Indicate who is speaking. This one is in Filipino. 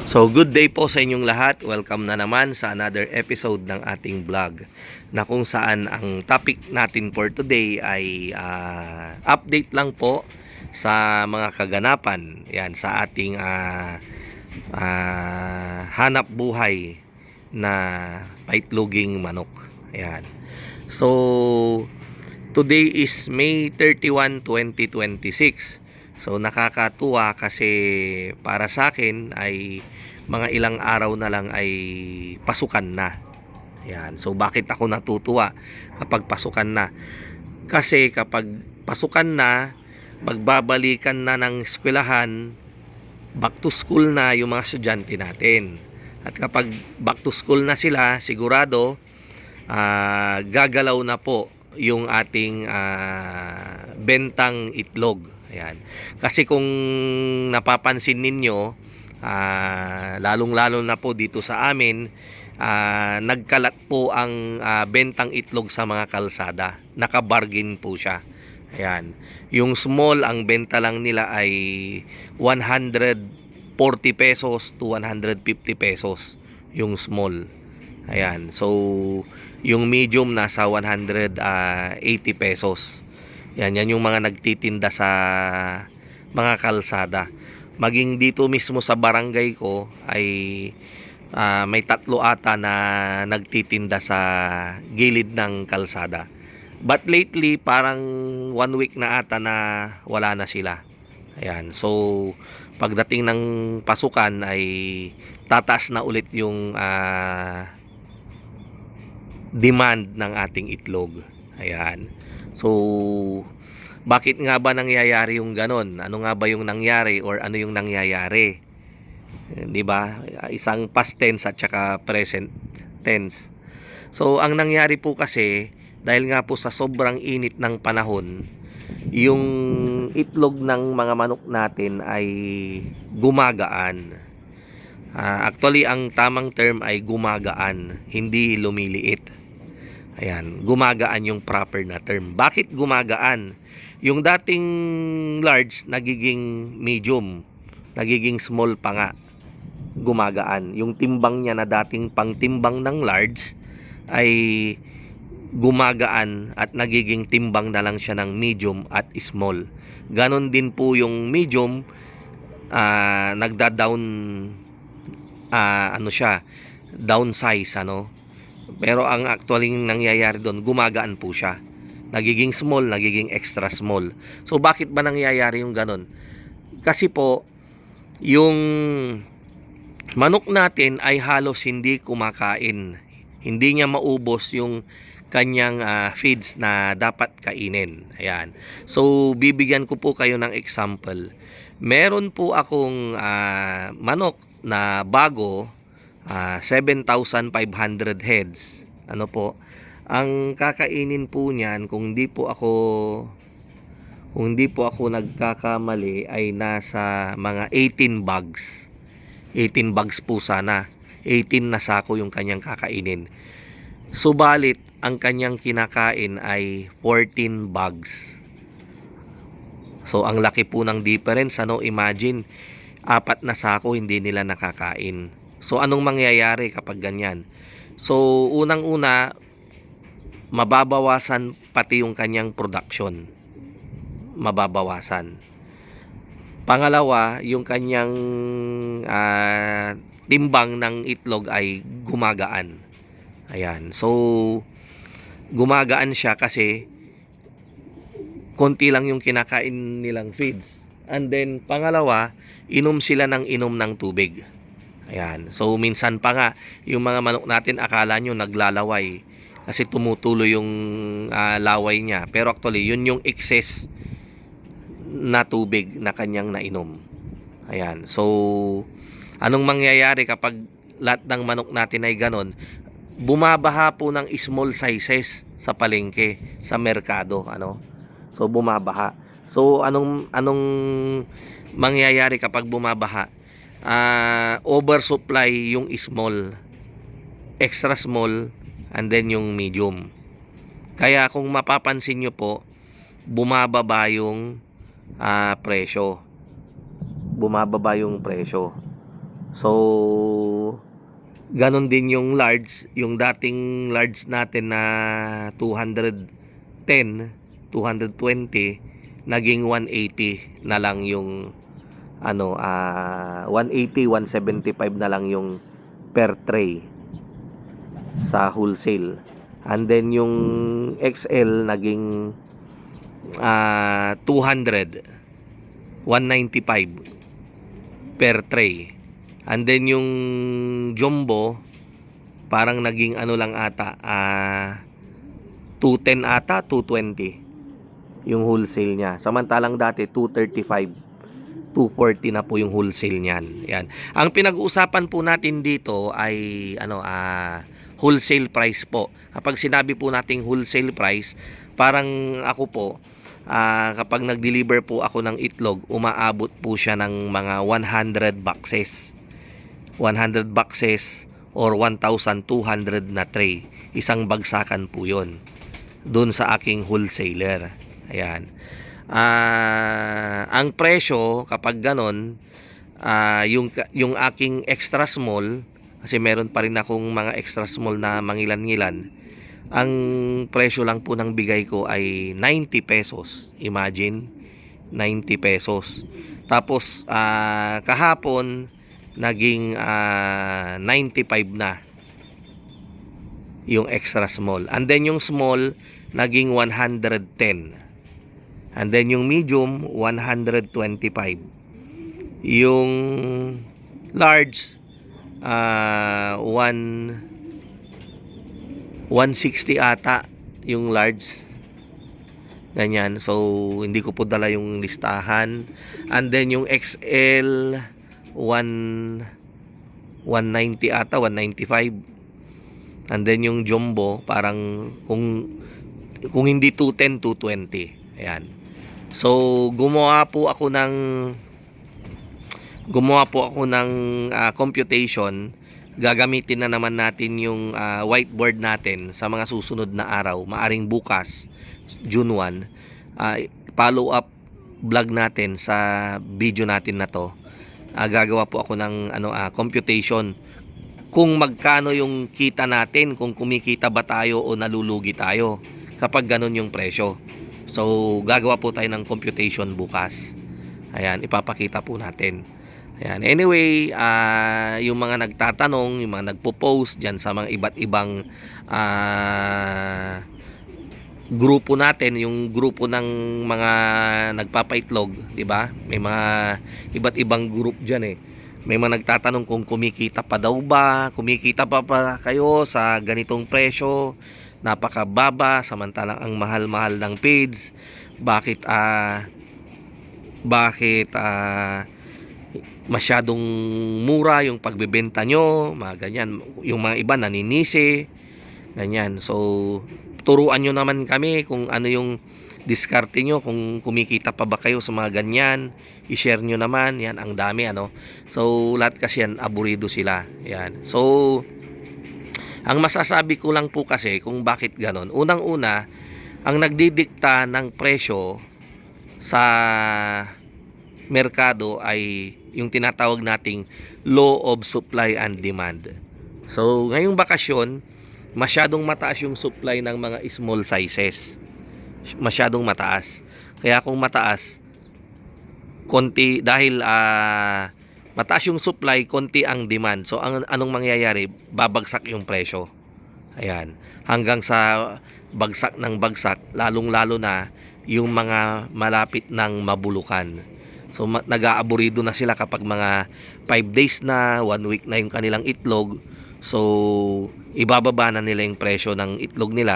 Speaker 1: So good day po sa inyong lahat. Welcome na naman sa another episode ng ating vlog na kung saan ang topic natin for today ay update lang po sa mga kaganapan yan sa ating hanap buhay na paitloging manok. Ayan. So today is May 31, 2026. So nakakatuwa kasi para sa akin ay mga ilang araw na lang ay pasukan na. Ayan. So bakit ako natutuwa kapag pasukan na? Kasi kapag pasukan na, magbabalikan na ng eskwelahan, back to school na yung mga estudyante natin. At kapag back to school na sila, sigurado gagalaw na po yung ating bentang itlog. Ayan. Kasi kung napapansin ninyo, lalong-lalo na po dito sa amin, nagkalat po ang bentang itlog sa mga kalsada. Nakabargain po siya. Ayan. Yung small, ang benta lang nila ay 140 pesos to 150 pesos. Yung small. Ayan. So, yung medium nasa 180 pesos. Yan yung mga nagtitinda sa mga kalsada. Maging dito mismo sa barangay ko ay may tatlo ata na nagtitinda sa gilid ng kalsada. But lately parang 1 week na ata na wala na sila. Ayan. So pagdating ng pasukan ay tataas na ulit yung demand ng ating itlog. Ayan. So, bakit nga ba nangyayari yung ganon? Ano nga ba yung nangyari or ano yung nangyayari? 'Di ba? Isang past tense at saka present tense. So, ang nangyari po kasi dahil nga po sa sobrang init ng panahon, yung itlog ng mga manok natin ay gumagaan. Actually, ang tamang term ay gumagaan, hindi lumiliit. Ayan, gumagaan yung proper na term. Bakit gumagaan? Yung dating large, nagiging medium. Nagiging small pa nga. Gumagaan. Yung timbang niya na dating pangtimbang ng large, ay gumagaan at nagiging timbang na lang siya ng medium at small. Ganon din po yung medium, nagda-down, downsize, Pero ang actually nangyayari doon, gumagaan po siya. Nagiging small, nagiging extra small. So bakit ba nangyayari yung ganon? Kasi po, yung manok natin ay halos hindi kumakain. Hindi niya maubos yung kanyang feeds na dapat kainin. Ayan. So bibigyan ko po kayo ng example. Meron po akong manok na bago, 7,500 heads. Ano po? Ang kakainin po niyan kung hindi po ako nagkakamali ay nasa mga 18 bags. 18 bags po sana. 18 na sako yung kanyang kakainin. Subalit ang kanyang kinakain ay 14 bags. So ang laki po ng difference, Imagine 4 na sako hindi nila nakakain. So anong mangyayari kapag ganyan? So unang-una, mababawasan pati yung kanyang production. Mababawasan. Pangalawa, yung kanyang timbang ng itlog ay gumagaan. Ayan. So gumagaan siya kasi konti lang yung kinakain nilang feeds. And then pangalawa, inom sila ng tubig. Ayan. So minsan pa nga yung mga manok natin akala nyo naglalaway kasi tumutuloy yung laway niya. Pero actually yun yung excess na tubig na kanyang nainom. Ayan. So anong mangyayari kapag lahat ng manok natin ay ganon? Bumabaha po ng small sizes sa palengke, sa merkado, So bumabaha. So anong mangyayari kapag bumabaha? Oversupply yung small, extra small, and then yung medium. Kaya kung mapapansin nyo po, bumababa yung presyo. So, ganon din yung large, yung dating large natin na 210, 220, naging 180 na lang yung 180, 175 na lang yung per tray sa wholesale. And then yung XL naging 200, 195 per tray. And then yung jumbo parang naging lang ata 210 ata, 220 yung wholesale niya. Samantalang dati 235, 240 na po yung wholesale niyan. Yan. Ang pinag-uusapan po natin dito ay wholesale price po. Kapag sinabi po nating wholesale price, parang ako po kapag nag-deliver po ako ng itlog, umaabot po siya ng mga 100 boxes. 100 boxes or 1,200 na tray. Isang bagsakan po 'yon doon sa aking wholesaler. Ayan. Ang presyo kapag ganon, yung aking extra small, kasi meron pa rin akong mga extra small na mangilan-ngilan, ang presyo lang po ng bigay ko ay 90 pesos. Imagine, 90 pesos. Tapos kahapon naging 95 na yung extra small. And then yung small naging 110. And then yung medium 125. Yung large 160 ata yung large. Ganyan. So hindi ko po dala yung listahan. And then yung XL 190 ata, 195. And then yung jumbo parang kung hindi 210, 220. Ayan. So gumawa po ako ng computation. Gagamitin na naman natin yung whiteboard natin sa mga susunod na araw. Maaring bukas, June 1, follow up vlog natin sa video natin na to. Gagawa po ako ng computation kung magkano yung kita natin, kung kumikita ba tayo o nalulugi tayo kapag ganun yung presyo. So gagawa po tayo ng computation bukas. Ayan, ipapakita po natin. Ayan. Anyway, yung mga nagtatanong, yung mga nagpo-post dyan sa mga iba't ibang grupo natin, yung grupo ng mga nagpapaitlog, di ba? May mga iba't ibang group diyan eh. May mga nagtatanong kung kumikita pa daw ba, kumikita pa kayo sa ganitong presyo, napakababa samantalang ang mahal-mahal ng page. Bakit masyadong mura yung pagbebenta nyo, mga ganyan. Yung mga iba naninisi, ganyan. So turuan nyo naman kami kung ano yung diskarte nyo, kung kumikita pa ba kayo sa mga ganyan. I-share nyo naman, yan ang dami So lahat kasi yan, aburido sila. Yan. So ang masasabi ko lang po kasi kung bakit ganon, unang-una, ang nagdidikta ng presyo sa merkado ay yung tinatawag nating law of supply and demand. So ngayong bakasyon, masyadong mataas yung supply ng mga small sizes. Masyadong mataas. Kaya kung mataas, konti, dahil mataas yung supply, konti ang demand. So anong mangyayari? Babagsak yung presyo. Ayan. Hanggang sa bagsak ng bagsak, lalong-lalo na yung mga malapit ng mabulukan. So nag-aaburido na sila kapag mga 5 days na, 1 week na yung kanilang itlog. So ibababa na nila yung presyo ng itlog nila.